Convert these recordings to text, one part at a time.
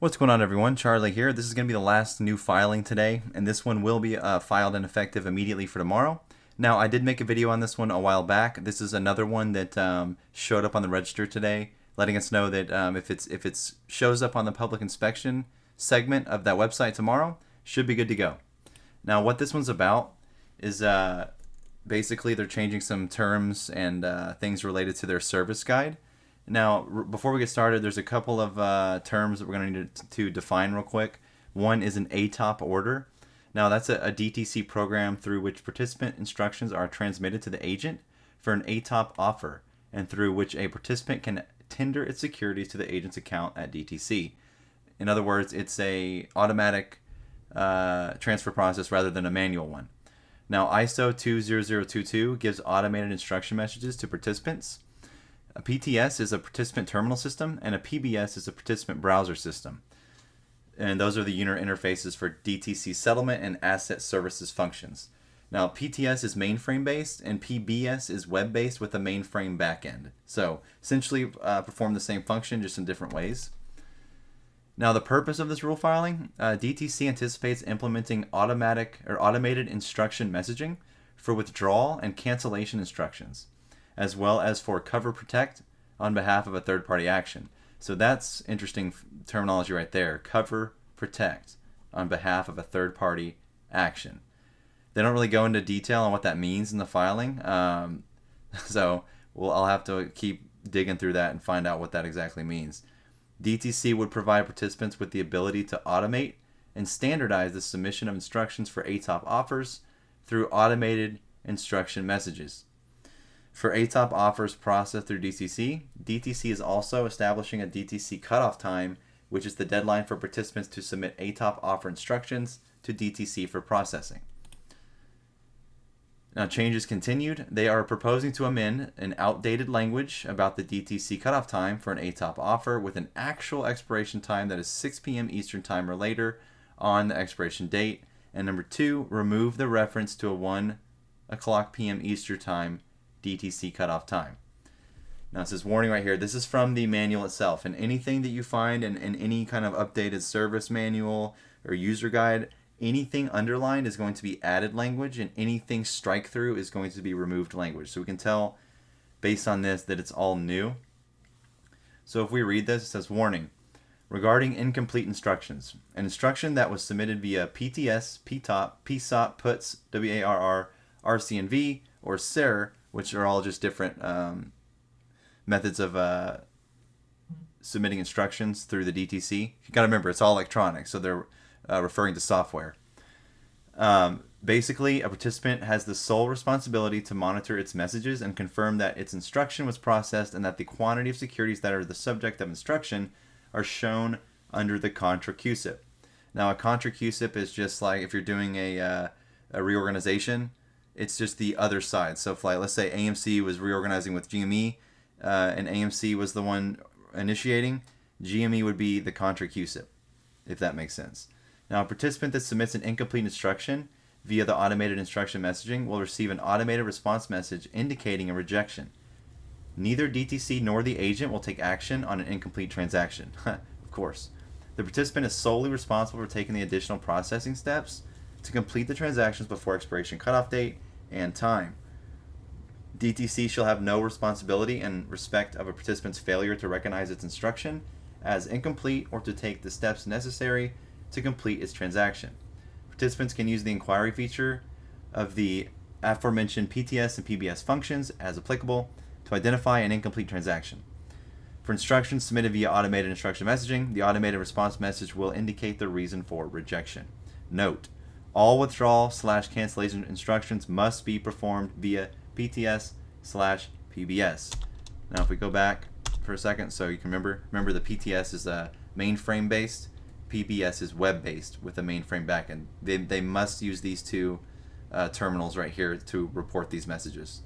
What's going on, everyone? Charlie here. This is going to be the last new filing today, and this one will be filed and effective immediately for tomorrow. Now, I did make a video on this one a while back. This is another one that showed up on the register today, letting us know that if it shows up on the public inspection segment of that website tomorrow, should be good to go. Now, what this one's about is basically they're changing some terms and things related to their service guide. Now, before we get started, there's a couple of terms that we're going to need to define real quick. One is an ATOP order. Now, that's a DTC program through which participant instructions are transmitted to the agent for an ATOP offer, and through which a participant can tender its securities to the agent's account at DTC. In other words, it's a automatic transfer process rather than a manual one. Now, ISO 20022 gives automated instruction messages to participants. A PTS is a participant terminal system, and a PBS is a participant browser system. And those are the user interfaces for DTC settlement and asset services functions. Now, PTS is mainframe based, and PBS is web based with a mainframe backend. So, essentially perform the same function, just in different ways. Now, the purpose of this rule filing, DTC anticipates implementing automated instruction messaging for withdrawal and cancellation instructions, as well as for cover protect on behalf of a third-party action. So that's interesting terminology right there. Cover protect on behalf of a third-party action. They don't really go into detail on what that means in the filing. So I'll have to keep digging through that and find out what that exactly means. DTC would provide participants with the ability to automate and standardize the submission of instructions for ATOP offers through automated instruction messages. For ATOP offers processed through DTC, DTC is also establishing a DTC cutoff time, which is the deadline for participants to submit ATOP offer instructions to DTC for processing. Now, changes continued. They are proposing to amend an outdated language about the DTC cutoff time for an ATOP offer with an actual expiration time that is 6 p.m. Eastern Time or later on the expiration date. And number 2, remove the reference to a 1 o'clock p.m. Eastern Time DTC cutoff time. Now, it says warning right here. This is from the manual itself, and anything that you find in any kind of updated service manual or user guide, anything underlined is going to be added language, and anything strike through is going to be removed language. So we can tell based on this that it's all new. So if we read this, it says warning regarding incomplete instructions. An instruction that was submitted via PTS, PTOP, PSOP, PUTS, WARR, RCNV, or SER, which are all just different methods of submitting instructions through the DTC. You got to remember, it's all electronic, so they're referring to software. Basically, a participant has the sole responsibility to monitor its messages and confirm that its instruction was processed and that the quantity of securities that are the subject of instruction are shown under the contra QSIP. Now, a contra QSIP is just like if you're doing a reorganization, it's just the other side. So if, like, let's say AMC was reorganizing with GME, and AMC was the one initiating, GME would be the contra QSIP, if that makes sense. Now, a participant that submits an incomplete instruction via the automated instruction messaging will receive an automated response message indicating a rejection. Neither DTC nor the agent will take action on an incomplete transaction. Of course. The participant is solely responsible for taking the additional processing steps to complete the transactions before expiration cutoff date and time. DTC shall have no responsibility in respect of a participant's failure to recognize its instruction as incomplete or to take the steps necessary to complete its transaction. Participants can use the inquiry feature of the aforementioned PTS and PBS functions as applicable to identify an incomplete transaction. For instructions submitted via automated instruction messaging, the automated response message will indicate the reason for rejection. Note: all withdrawal/cancellation instructions must be performed via PTS/PBS. Now, if we go back for a second, so you can remember the PTS is mainframe based, PBS is web based with a mainframe backend. They must use these two terminals right here to report these messages.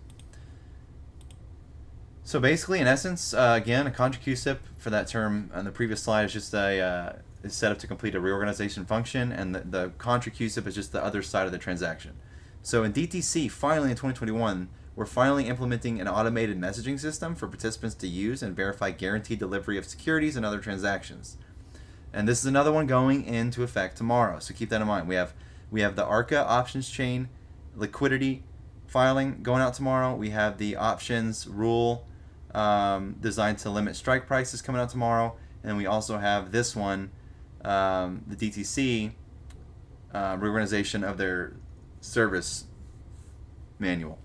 So basically, in essence, again, a contra QSIP for that term on the previous slide is just is set up to complete a reorganization function, and the contra QSIP is just the other side of the transaction. So in DTC, finally in 2021, we're finally implementing an automated messaging system for participants to use and verify guaranteed delivery of securities and other transactions. And this is another one going into effect tomorrow. So keep that in mind. We have the ARCA options chain liquidity filing going out tomorrow. We have the options rule designed to limit strike prices coming out tomorrow. And we also have this one, the DTC reorganization of their service manual.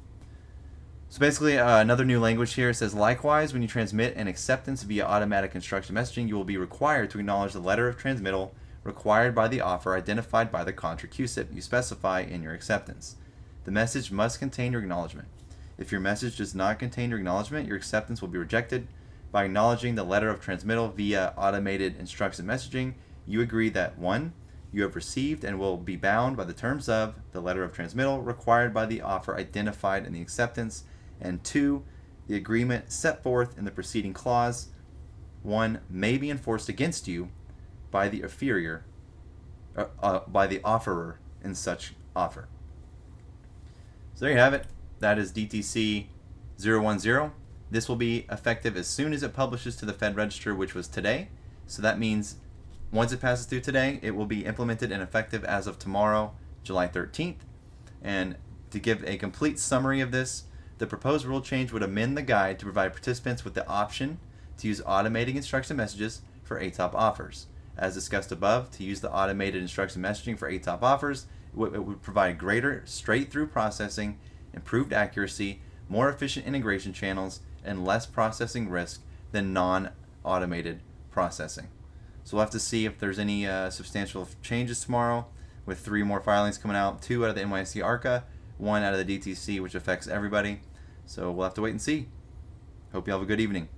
So basically, another new language here says, likewise, when you transmit an acceptance via automatic instruction messaging, you will be required to acknowledge the letter of transmittal required by the offer identified by the contra QSIP you specify in your acceptance. The message must contain your acknowledgement. If your message does not contain your acknowledgement, your acceptance will be rejected. By acknowledging the letter of transmittal via automated instruction messaging, you agree that 1. You have received and will be bound by the terms of the letter of transmittal required by the offer identified in the acceptance, and 2. The agreement set forth in the preceding clause 1 may be enforced against you by the offerer in such offer. So there you have it. That is DTC 010. This will be effective as soon as it publishes to the Fed Register, which was today. So that means once it passes through today, it will be implemented and effective as of tomorrow, July 13th. And to give a complete summary of this, the proposed rule change would amend the guide to provide participants with the option to use automating instruction messages for ATOP offers. As discussed above, to use the automated instruction messaging for ATOP offers, it would provide greater straight-through processing, improved accuracy, more efficient integration channels, and less processing risk than non-automated processing. So we'll have to see if there's any substantial changes tomorrow, with 3 more filings coming out, 2 out of the NYSE ARCA, 1 out of the DTC, which affects everybody. So we'll have to wait and see. Hope you have a good evening.